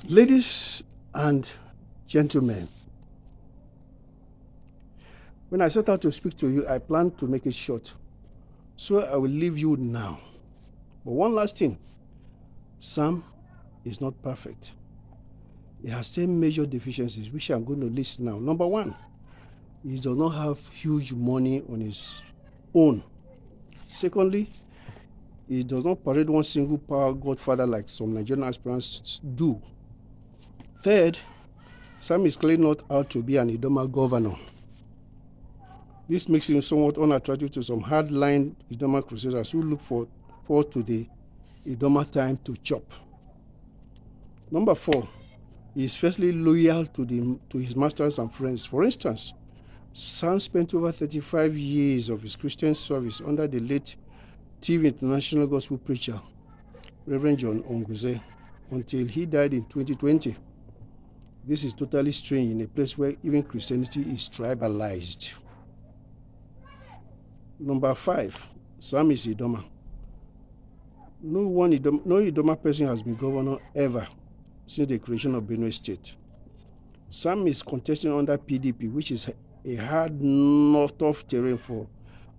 Ladies and gentlemen, when I set out to speak to you, I planned to make it short, so I will leave you now. But one last thing, Sam is not perfect. He has 10 major deficiencies, which I'm going to list now. Number one, he does not have huge money on his own. Secondly, he does not parade one single power godfather like some Nigerian aspirants do. Third, Sam is clearly not out to be an Idoma governor. This makes him somewhat unattractive to some hard-line Idoma crusaders who look forward to the Idoma time to chop. Number four, he is fiercely loyal to his masters and friends. For instance, Sam spent over 35 years of his Christian service under the late TV international gospel preacher, Reverend John Onguze, until he died in 2020. This is totally strange in a place where even Christianity is tribalized. Number five, Sam is Idoma. No Idoma person has been governor ever since the creation of Benue State. Sam is contesting under PDP, which is a hard, tough terrain for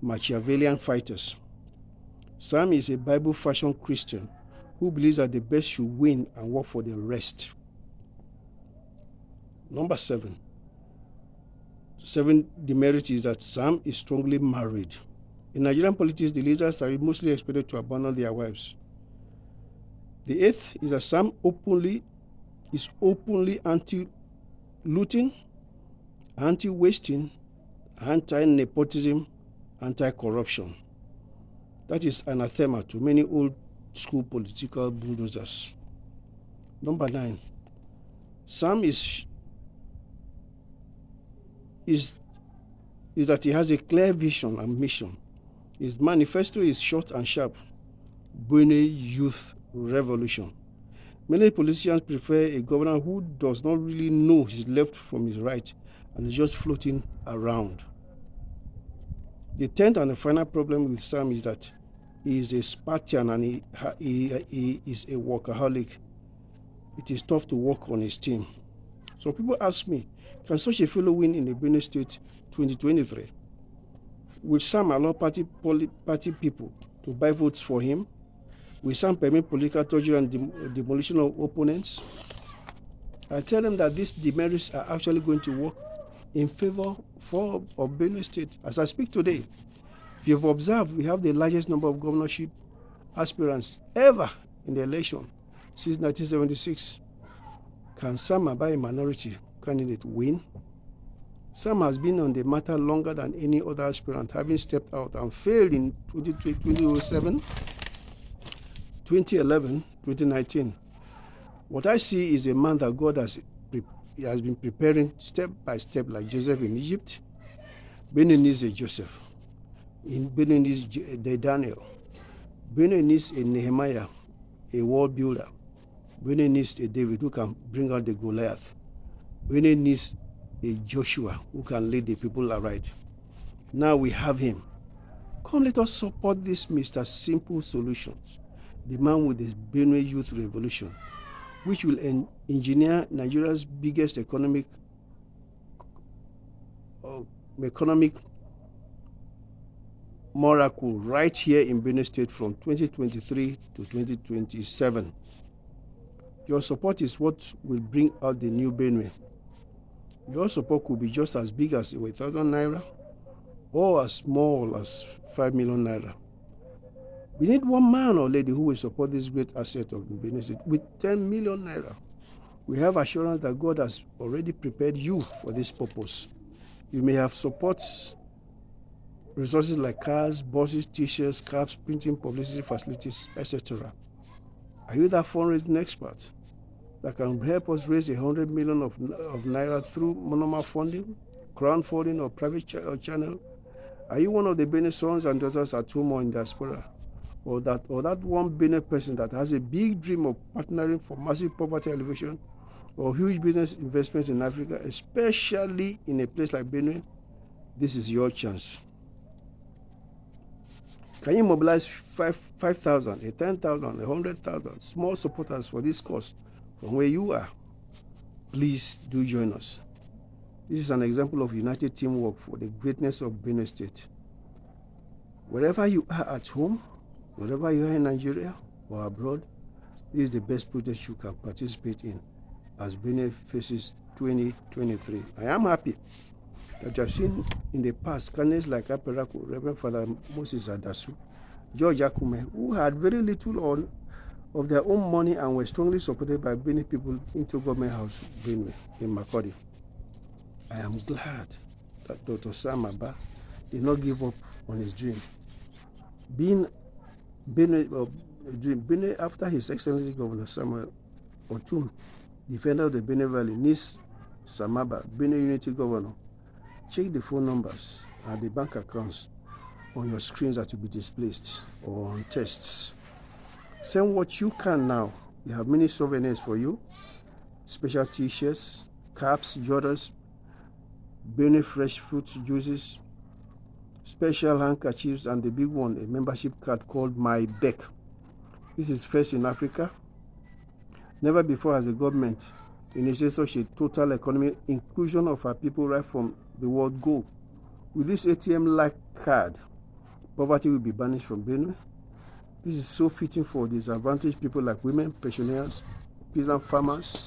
Machiavellian fighters. Sam is a Bible fashion Christian who believes that the best should win and work for the rest. Number seven demerit is that Sam is strongly married. In Nigerian politics, the leaders are mostly expected to abandon their wives. The eighth is that Sam is openly anti-looting, anti-wasting, anti-nepotism, anti-corruption. That is anathema to many old school political bulldozers. Number nine, Sam is that he has a clear vision and mission. His manifesto is short and sharp. Benue Youth Revolution. Many politicians prefer a governor who does not really know his left from his right and is just floating around. The 10th and the final problem with Sam is that he is a Spartan and he is a workaholic. It is tough to work on his team. So people ask me, can such a fellow win in the Benue State 2023? Will Sam allow party people to buy votes for him? Will Sam permit political torture and demolition of opponents? I tell them that these demerits are actually going to work in favor of Benue State. As I speak today, if you've observed, we have the largest number of governorship aspirants ever in the election since 1976. Can Sam Abai, a minority candidate, win? Sam has been on the matter longer than any other aspirant, having stepped out and failed in 2007, 2011, 2019. What I see is a man that God has been preparing step by step, like Joseph in Egypt. Benue needs a Joseph. Benue needs a Daniel. Benue needs a Nehemiah, a wall builder. Benue needs a David who can bring out the Goliath. Benue needs a Joshua who can lead the people aright. Now we have him. Come, let us support this Mr. Simple Solutions, the man with this Benue Youth Revolution, which will engineer Nigeria's biggest economic miracle right here in Benue State from 2023 to 2027. Your support is what will bring out the new Benue. Your support could be just as big as 1,000 naira or as small as 5 million naira. We need one man or lady who will support this great asset of the Benue State with 10 million naira. We have assurance that God has already prepared you for this purpose. You may have support resources like cars, buses, t-shirts, caps, printing, publicity facilities, etc. Are you that fundraising expert that can help us raise 100 million of naira through normal funding, crowdfunding, or private channel? Are you one of the Benue sons and daughters at home or in diaspora? Or that one Benue person that has a big dream of partnering for massive poverty alleviation or huge business investments in Africa, especially in a place like Benue? This is your chance. Can you mobilize 5,000, 10,000, 100,000 small supporters for this cause from where you are, please do join us. This is an example of united teamwork for the greatness of Benue State. Wherever you are at home, wherever you are in Nigeria or abroad, this is the best protest you can participate in as Benue faces 2023. I am happy that you have seen in the past candidates like Aperaku, Reverend Father Moses Adasu, George Akume, who had very little of their own money and were strongly supported by Benue people into Government House Benue in Makurdi. I am glad that Dr. Sam Abba did not give up on his dream. Being Benue after His Excellency Governor Samuel Otum, defender of the Benue Valley, needs Samaba, Benue Unity Governor. Check the phone numbers and the bank accounts on your screens that will be displayed or on tests. Send what you can now. We have many souvenirs for you. Special t-shirts, caps, jotters, Benue fresh fruit juices, special handkerchiefs, and the big one, a membership card called My Beck. This is first in Africa. Never before has the government initiated such a total economic inclusion of our people right from the word go. With this ATM-like card, poverty will be banished from Benue. This is so fitting for disadvantaged people like women, pensioners, peasant farmers,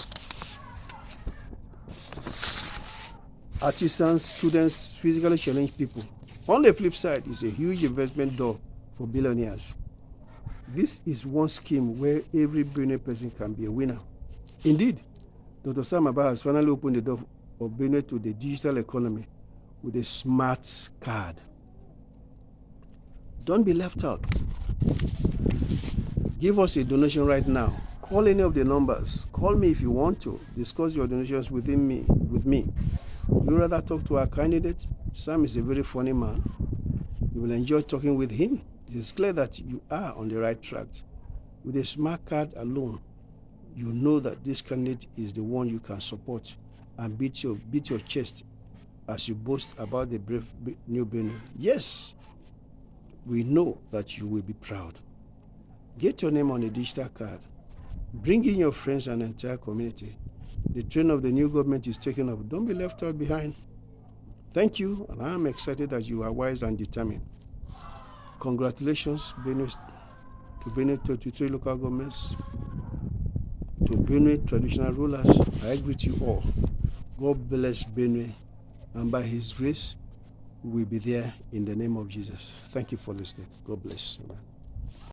artisans, students, physically challenged people. On the flip side, it's a huge investment door for billionaires. This is one scheme where every Benue person can be a winner. Indeed, Dr. Sam Abba has finally opened the door of Benue to the digital economy with a smart card. Don't be left out. Give us a donation right now. Call any of the numbers. Call me if you want to. Discuss your donations with me. Would you rather talk to our candidate? Sam is a very funny man. You will enjoy talking with him. It is clear that you are on the right track. With a smart card alone, you know that this candidate is the one you can support and beat your chest as you boast about the brave new Benue. Yes, we know that you will be proud. Get your name on a digital card. Bring in your friends and entire community. The train of the new government is taking off. Don't be left out behind. Thank you, and I am excited that you are wise and determined. Congratulations, Benue, to Benue 23 local governments, to Benue traditional rulers. I greet you all. God bless Benue, and by His grace, we will be there in the name of Jesus. Thank you for listening. God bless you.